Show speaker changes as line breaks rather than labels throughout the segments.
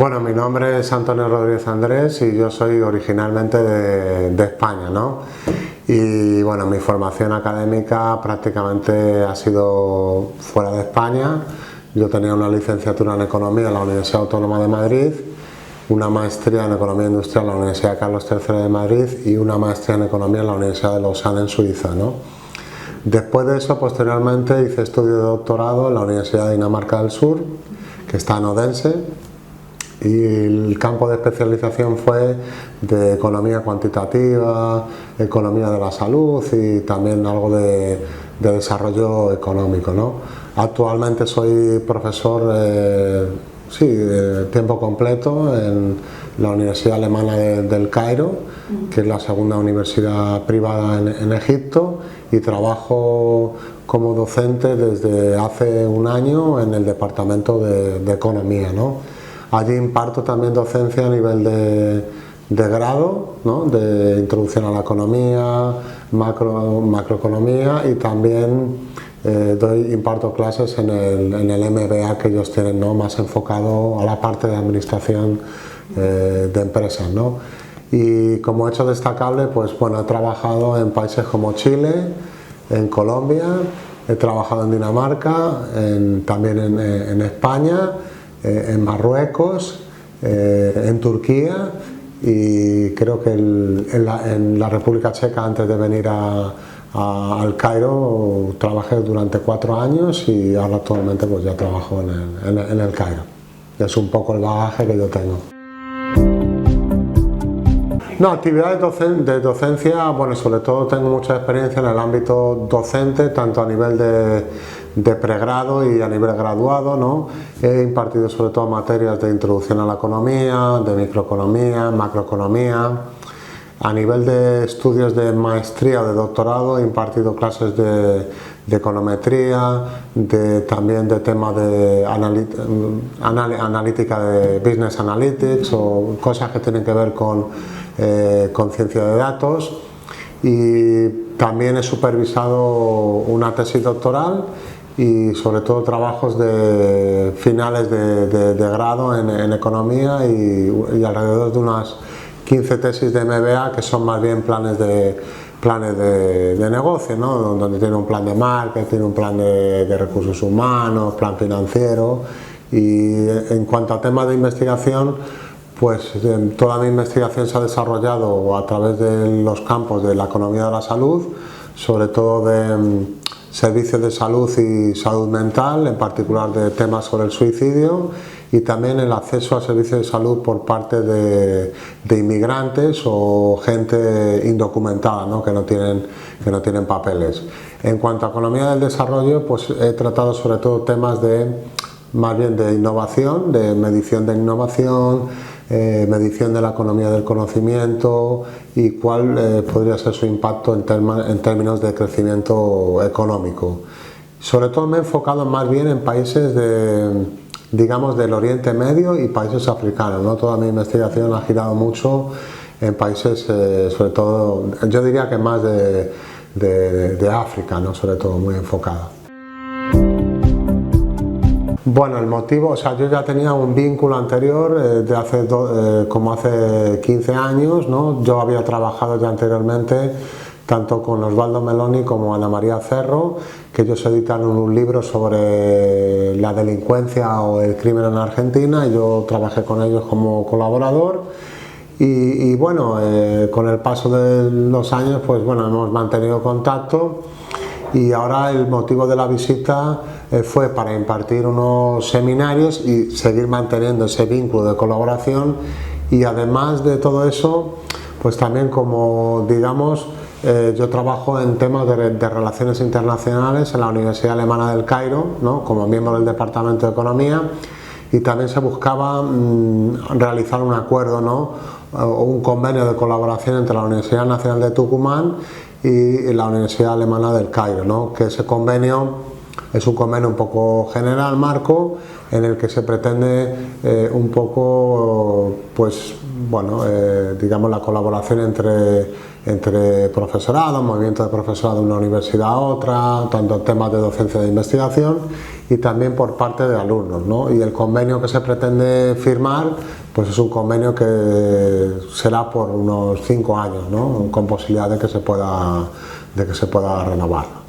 Bueno, mi nombre es Antonio Rodríguez Andrés y yo soy originalmente de España, ¿no? Y bueno, mi formación académica prácticamente ha sido fuera de España. Yo tenía una licenciatura en Economía en la Universidad Autónoma de Madrid, una maestría en Economía Industrial en la Universidad Carlos III de Madrid y una maestría en Economía en la Universidad de Lausanne en Suiza, ¿no? Después de eso, posteriormente hice estudio de doctorado en la Universidad de Dinamarca del Sur, que está en Odense, y el campo de especialización fue de economía cuantitativa, economía de la salud y también algo de desarrollo económico, ¿no? Actualmente soy profesor de tiempo completo en la Universidad Alemana del Cairo, que es la segunda universidad privada en Egipto, y trabajo como docente desde hace un año en el departamento de economía, ¿no? Allí imparto también docencia a nivel de grado, ¿no? De introducción a la economía, macroeconomía, y también imparto clases en el MBA que ellos tienen, ¿no? Más enfocado a la parte de administración de empresas, ¿no? Y como hecho destacable, pues bueno, he trabajado en países como Chile, en Colombia, he trabajado en Dinamarca, también en España, en Marruecos, en Turquía, y creo que en la República Checa, antes de venir al Cairo, trabajé durante 4 años y ahora actualmente pues ya trabajo en el Cairo. Es un poco el bagaje que yo tengo. No, actividades de docencia, bueno, sobre todo tengo mucha experiencia en el ámbito docente, tanto a nivel de pregrado y a nivel graduado, ¿no? He impartido sobre todo materias de introducción a la economía, de microeconomía, macroeconomía. A nivel de estudios de maestría o de doctorado he impartido clases de econometría, también de temas de analítica de business analytics o cosas que tienen que ver con ciencia de datos, y también he supervisado una tesis doctoral y sobre todo trabajos de finales de grado en economía y alrededor de unas 15 tesis de MBA que son más bien planes de negocio, ¿no? Donde tiene un plan de marketing, un plan de recursos humanos, plan financiero. Y en cuanto a temas de investigación, pues toda mi investigación se ha desarrollado a través de los campos de la economía de la salud, sobre todo de servicios de salud y salud mental, en particular de temas sobre el suicidio, y también el acceso a servicios de salud por parte de inmigrantes o gente indocumentada, ¿no? que no tienen papeles. En cuanto a economía del desarrollo, pues he tratado sobre todo temas más bien de innovación, de medición de innovación, medición de la economía del conocimiento y cuál podría ser su impacto en términos de crecimiento económico. Sobre todo me he enfocado más bien en países digamos del Oriente Medio y países africanos, ¿no? Toda mi investigación ha girado mucho en países, sobre todo, yo diría que más de África, ¿no? Sobre todo muy enfocada. Bueno, el motivo, o sea, yo ya tenía un vínculo anterior de hace 15 años, ¿no? Yo había trabajado ya anteriormente tanto con Osvaldo Meloni como Ana María Cerro, que ellos editaron un libro sobre la delincuencia o el crimen en Argentina, y yo trabajé con ellos como colaborador. Y bueno, con el paso de los años, pues bueno, hemos mantenido contacto. Y ahora el motivo de la visita fue para impartir unos seminarios y seguir manteniendo ese vínculo de colaboración, y además de todo eso, pues también como digamos, yo trabajo en temas de relaciones internacionales en la Universidad Alemana del Cairo, ¿no? Como miembro del Departamento de Economía, y también se buscaba realizar un acuerdo, ¿no? O un convenio de colaboración entre la Universidad Nacional de Tucumán y la Universidad Alemana del Cairo, ¿no? Que ese convenio es un convenio un poco general, marco, en el que se pretende un poco pues bueno, digamos la colaboración entre profesorado, movimiento de profesorado de una universidad a otra, tanto en temas de docencia de investigación y también por parte de alumnos, ¿no? Y el convenio que se pretende firmar, pues es un convenio que será por unos 5 años, ¿no? Con posibilidad de que se pueda renovar.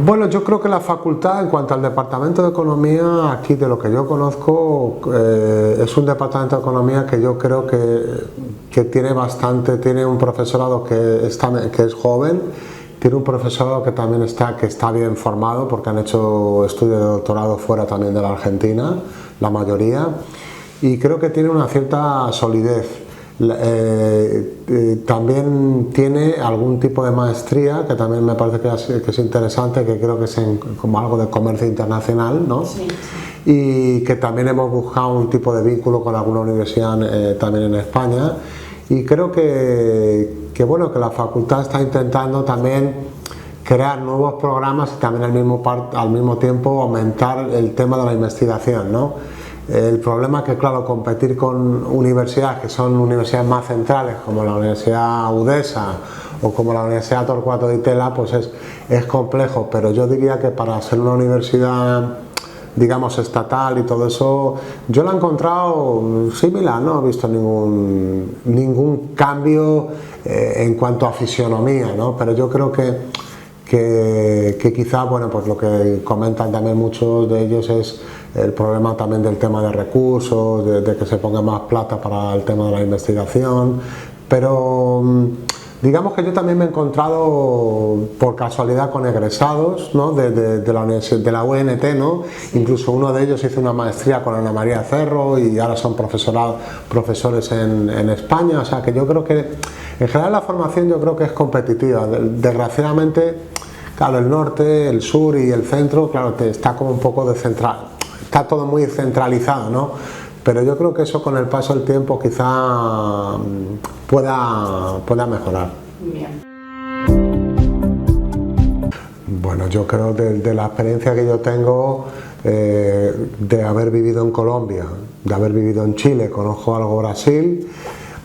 Bueno, yo creo que la facultad, en cuanto al departamento de economía, aquí de lo que yo conozco, es un departamento de economía que yo creo que tiene un profesorado que es joven, tiene un profesorado que también está bien formado, porque han hecho estudios de doctorado fuera también de la Argentina, la mayoría, y creo que tiene una cierta solidez. También tiene algún tipo de maestría que también me parece que es interesante, que creo que es como algo de comercio internacional, ¿no? Sí. Y que también hemos buscado un tipo de vínculo con alguna universidad también en España, y creo que la facultad está intentando también crear nuevos programas y también al mismo tiempo aumentar el tema de la investigación, ¿no? El problema es que, claro, competir con universidades que son universidades más centrales, como la Universidad Udesa o como la Universidad Torquato Di Tella, pues es complejo, pero yo diría que para ser una universidad, digamos, estatal y todo eso, yo la he encontrado similar, no he visto ningún cambio en cuanto a fisionomía, ¿no? Pero yo creo que quizá, bueno, pues lo que comentan también muchos de ellos es el problema también del tema de recursos, de que se ponga más plata para el tema de la investigación, pero digamos que yo también me he encontrado por casualidad con egresados, ¿no? de la UNT, ¿no? Incluso uno de ellos hizo una maestría con Ana María Cerro y ahora son profesores en España, o sea que yo creo que en general la formación yo creo que es competitiva. Desgraciadamente, claro, el norte, el sur y el centro, claro, está como un poco está todo muy centralizado, ¿no? Pero yo creo que eso con el paso del tiempo quizá pueda mejorar. Bien. Bueno, yo creo de la experiencia que yo tengo de haber vivido en Colombia, de haber vivido en Chile, conozco algo Brasil,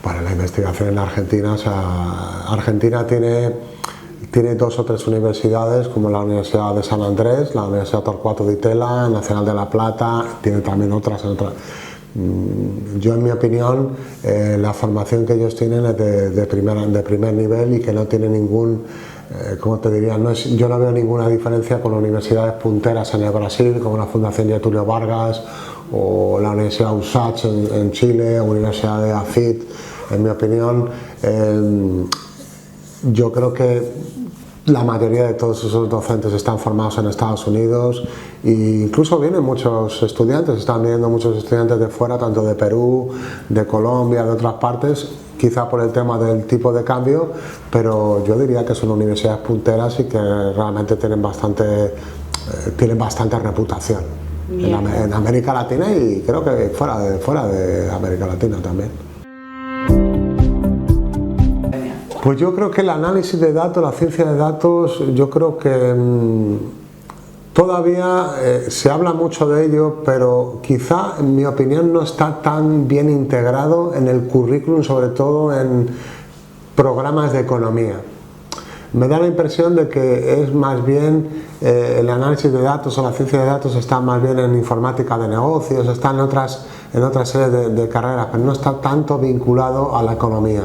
para la investigación en Argentina, o sea, Argentina tiene 2 o 3 universidades, como la Universidad de San Andrés, la Universidad Torquato Di Tella, Nacional de La Plata, tiene también otras. Yo, en mi opinión, la formación que ellos tienen es de primer nivel y que no tiene ¿cómo te diría? Yo no veo ninguna diferencia con universidades punteras en el Brasil, como la Fundación Getúlio Vargas o la Universidad USACH en Chile, o Universidad de AFIT. En mi opinión, yo creo que la mayoría de todos esos docentes están formados en Estados Unidos e incluso vienen muchos estudiantes, están viniendo muchos estudiantes de fuera, tanto de Perú, de Colombia, de otras partes, quizá por el tema del tipo de cambio, pero yo diría que son universidades punteras y que realmente tienen bastante reputación en América Latina y creo que fuera de América Latina también. Pues yo creo que el análisis de datos, la ciencia de datos, yo creo que todavía se habla mucho de ello, pero quizá, en mi opinión, no está tan bien integrado en el currículum, sobre todo en programas de economía. Me da la impresión de que es más bien el análisis de datos o la ciencia de datos está más bien en informática de negocios, está en otras series de carreras, pero no está tanto vinculado a la economía.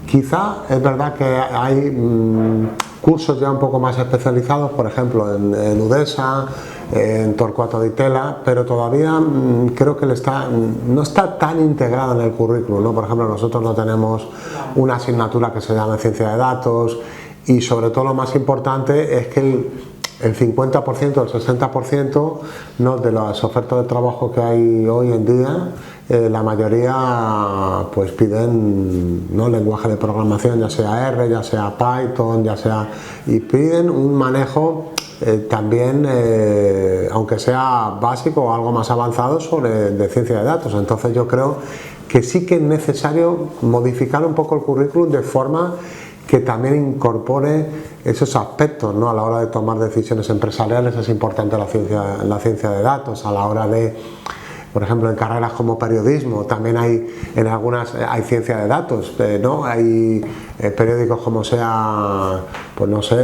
Quizá es verdad que hay cursos ya un poco más especializados, por ejemplo en Udesa, en Torquato Di Tella, pero todavía creo que no está tan integrado en el currículum, ¿no? Por ejemplo, nosotros no tenemos una asignatura que se llame ciencia de datos y sobre todo lo más importante es que el 50%, el 60%, ¿no?, de las ofertas de trabajo que hay hoy en día, la mayoría pues piden, ¿no?, lenguaje de programación, ya sea R, ya sea Python, y piden un manejo también, aunque sea básico o algo más avanzado, de ciencia de datos. Entonces yo creo que sí que es necesario modificar un poco el currículum de forma que también incorpore esos aspectos, ¿no? A la hora de tomar decisiones empresariales es importante la ciencia de datos, a la hora de por ejemplo, en carreras como periodismo, también hay en algunas hay ciencia de datos, ¿no? Hay periódicos como sea, pues no sé,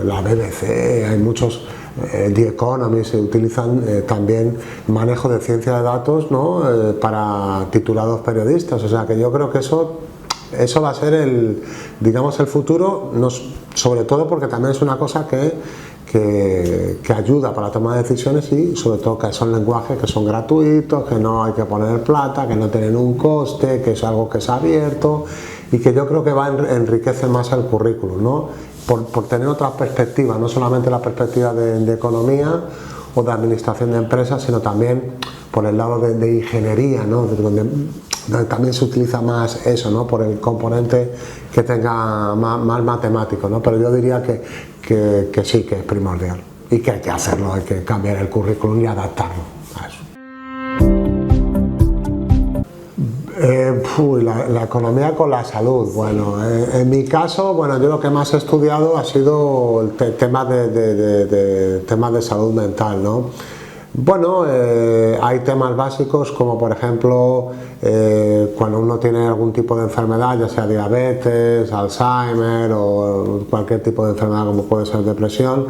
la BBC, hay muchos, The Economist, se utilizan también manejo de ciencia de datos, ¿no? Para titulados periodistas, o sea que yo creo que eso va a ser el futuro, sobre todo porque también es una cosa que ayuda para la toma de decisiones y sobre todo que son lenguajes que son gratuitos, que no hay que poner plata, que no tienen un coste, que es algo que es abierto y que yo creo que va a enriquecer más el currículum, ¿no? Por tener otra perspectiva, no solamente la perspectiva de economía o de administración de empresas, sino también por el lado de ingeniería, ¿no? donde también se utiliza más eso, ¿no? Por el componente que tenga más matemático, ¿no? Pero yo diría que sí, que es primordial y que hay que hacerlo, hay que cambiar el currículum y adaptarlo a eso. La economía con la salud. Bueno, en mi caso, bueno, yo lo que más he estudiado ha sido el temas de salud mental, ¿no? Bueno, hay temas básicos como por ejemplo cuando uno tiene algún tipo de enfermedad, ya sea diabetes, Alzheimer o cualquier tipo de enfermedad como puede ser depresión.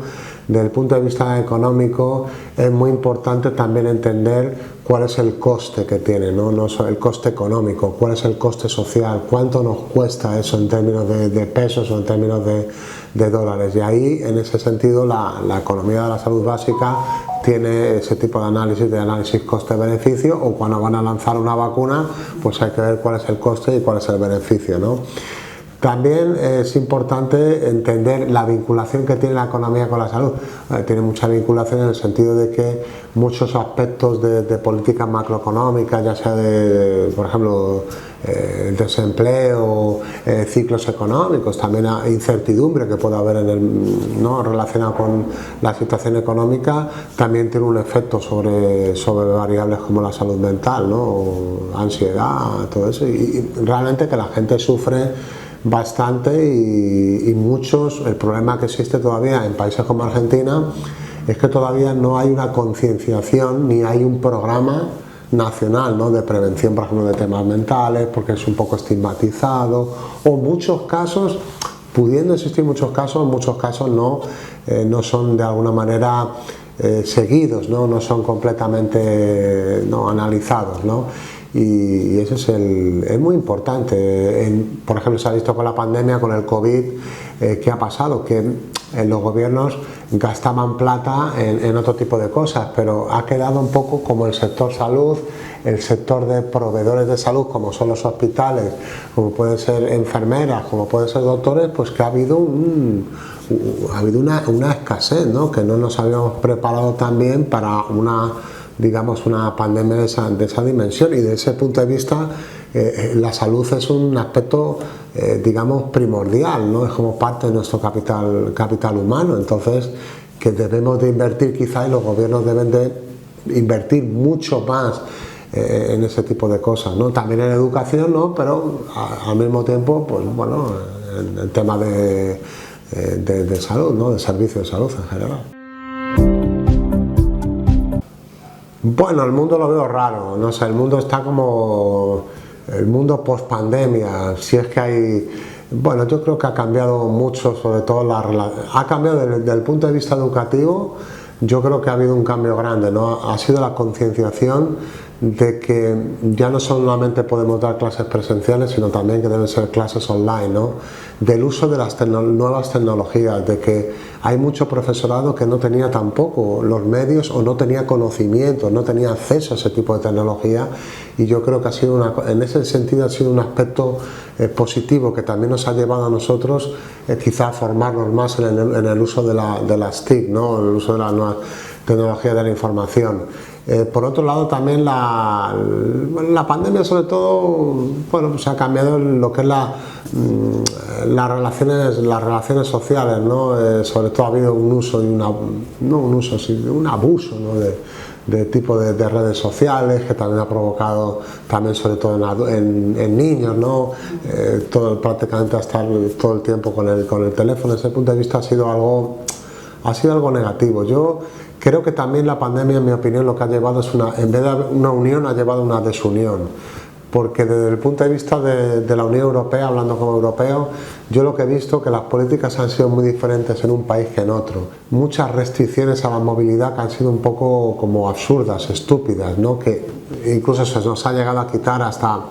Desde el punto de vista económico es muy importante también entender cuál es el coste que tiene, ¿no? No el coste económico, cuál es el coste social, cuánto nos cuesta eso en términos de pesos o en términos de dólares. Y ahí, en ese sentido, la economía de la salud básica tiene ese tipo de análisis coste-beneficio, o cuando van a lanzar una vacuna, pues hay que ver cuál es el coste y cuál es el beneficio, ¿no? También es importante entender la vinculación que tiene la economía con la salud. Tiene mucha vinculación en el sentido de que muchos aspectos de políticas macroeconómicas, ya sea por ejemplo, el desempleo, ciclos económicos, también hay incertidumbre que puede haber ¿no? relacionada con la situación económica, también tiene un efecto sobre variables como la salud mental, ¿no? Ansiedad, todo eso, y realmente que la gente sufre bastante y muchos. El problema que existe todavía en países como Argentina es que todavía no hay una concienciación ni hay un programa nacional, ¿no? de prevención, por ejemplo, de temas mentales, porque es un poco estigmatizado, o muchos casos, pudiendo existir muchos casos no son de alguna manera seguidos, no son completamente analizados, ¿no? Y eso es muy importante. Por ejemplo, se ha visto con la pandemia, con el COVID, ¿qué ha pasado? Que los gobiernos gastaban plata en otro tipo de cosas, pero ha quedado un poco como el sector salud, el sector de proveedores de salud, como son los hospitales, como pueden ser enfermeras, como pueden ser doctores, pues que ha habido una escasez, ¿no? Que no nos habíamos preparado también para una pandemia de esa dimensión, y desde ese punto de vista la salud es un aspecto primordial, ¿no? Es como parte de nuestro capital humano, entonces que debemos de invertir quizá, y los gobiernos deben de invertir mucho más en ese tipo de cosas, ¿no? También en educación, ¿no? Pero al mismo tiempo, pues bueno, en el tema de salud, ¿no? De servicios de salud en general. Bueno, el mundo lo veo raro, no sé, el mundo está como el mundo post pandemia, si es que hay, bueno, yo creo que ha cambiado mucho, sobre todo ha cambiado desde el punto de vista educativo. Yo creo que ha habido un cambio grande, ¿no? Ha sido la concienciación de que ya no solamente podemos dar clases presenciales, sino también que deben ser clases online, ¿no? Del uso de las nuevas tecnologías, de que hay mucho profesorado que no tenía tampoco los medios o no tenía conocimiento, no tenía acceso a ese tipo de tecnología, y yo creo que en ese sentido ha sido un aspecto positivo que también nos ha llevado a nosotros quizá a formarnos más en el uso de las TIC, ¿no? El uso de las nuevas tecnologías de la información. Por otro lado, también la pandemia, sobre todo, bueno, pues ha cambiado lo que es las relaciones sociales, ¿no? Sobre todo ha habido un uso y un abuso, ¿no? de tipo de redes sociales, que también ha provocado, también sobre todo en niños, ¿no? Prácticamente estar todo el tiempo con el teléfono. Desde ese punto de vista ha sido algo negativo. Yo creo que también la pandemia, en mi opinión, lo que ha llevado es en vez de una unión, ha llevado una desunión. Porque desde el punto de vista de la Unión Europea, hablando como europeo, yo lo que he visto que las políticas han sido muy diferentes en un país que en otro. Muchas restricciones a la movilidad que han sido un poco como absurdas, estúpidas, ¿no? Que incluso se nos ha llegado a quitar hasta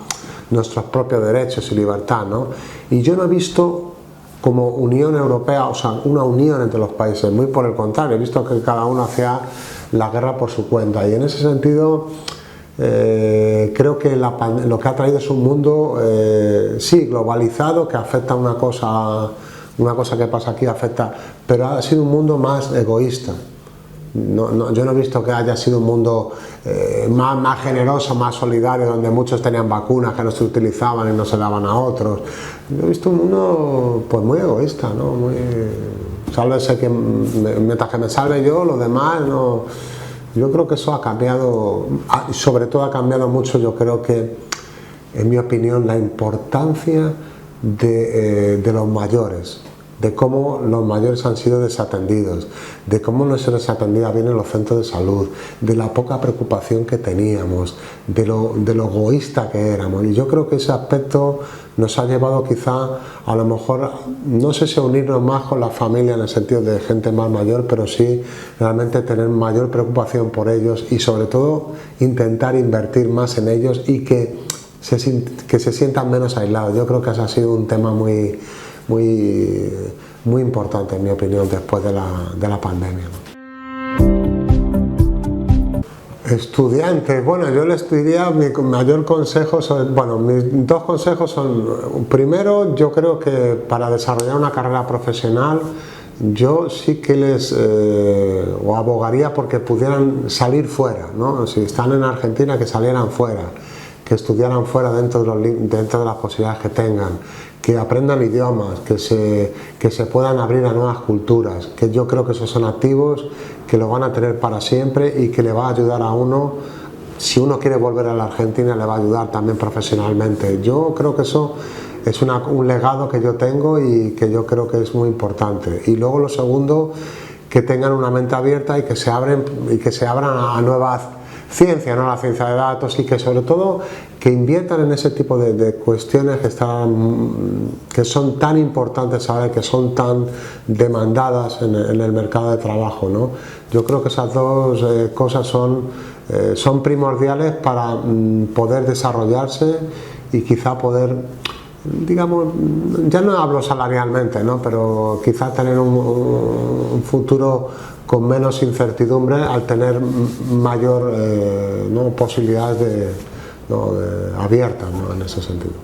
nuestros propios derechos y libertad, ¿no? Y yo no he visto como Unión Europea, o sea, una unión entre los países, muy por el contrario, he visto que cada uno hacía la guerra por su cuenta, y en ese sentido creo que lo que ha traído es un mundo sí, globalizado, que afecta una cosa que pasa aquí afecta, pero ha sido un mundo más egoísta. Yo no he visto que haya sido un mundo más generoso, más solidario, donde muchos tenían vacunas que no se utilizaban y no se daban a otros. Yo he visto un mundo pues muy egoísta, ¿no? Sálvese mientras que me salve yo, los demás no. Yo creo que eso ha cambiado, sobre todo ha cambiado mucho, yo creo que, en mi opinión, la importancia de los mayores, de cómo los mayores han sido desatendidos, de cómo no se les atendía bien en los centros de salud, de la poca preocupación que teníamos, de lo egoísta que éramos. Y yo creo que ese aspecto nos ha llevado quizá, a lo mejor, no sé si a unirnos más con la familia en el sentido de gente más mayor, pero sí realmente tener mayor preocupación por ellos y sobre todo intentar invertir más en ellos y que se sientan menos aislados. Yo creo que ese ha sido un tema muy importante, en mi opinión, después de la pandemia, ¿no? Estudiantes, bueno, yo les diría mi mayor consejo, mis dos consejos son, primero, yo creo que para desarrollar una carrera profesional, yo sí que les abogaría porque pudieran salir fuera, ¿no? Si están en Argentina, que salieran fuera, que estudiaran fuera dentro de las posibilidades que tengan, que aprendan idiomas, que se puedan abrir a nuevas culturas, que yo creo que esos son activos que lo van a tener para siempre y que le va a ayudar a uno, si uno quiere volver a la Argentina, le va a ayudar también profesionalmente. Yo creo que eso es un legado que yo tengo y que yo creo que es muy importante. Y luego lo segundo, que tengan una mente abierta y que se abran a nuevas ciencia, ¿no? La ciencia de datos, y que sobre todo que inviertan en ese tipo de cuestiones que son tan importantes ahora, que son tan demandadas en el mercado de trabajo, ¿no? Yo creo que esas dos cosas son primordiales para poder desarrollarse y quizá poder, digamos, ya no hablo salarialmente, ¿no? Pero quizá tener un futuro con menos incertidumbre al tener mayor posibilidades abiertas, ¿no? En ese sentido.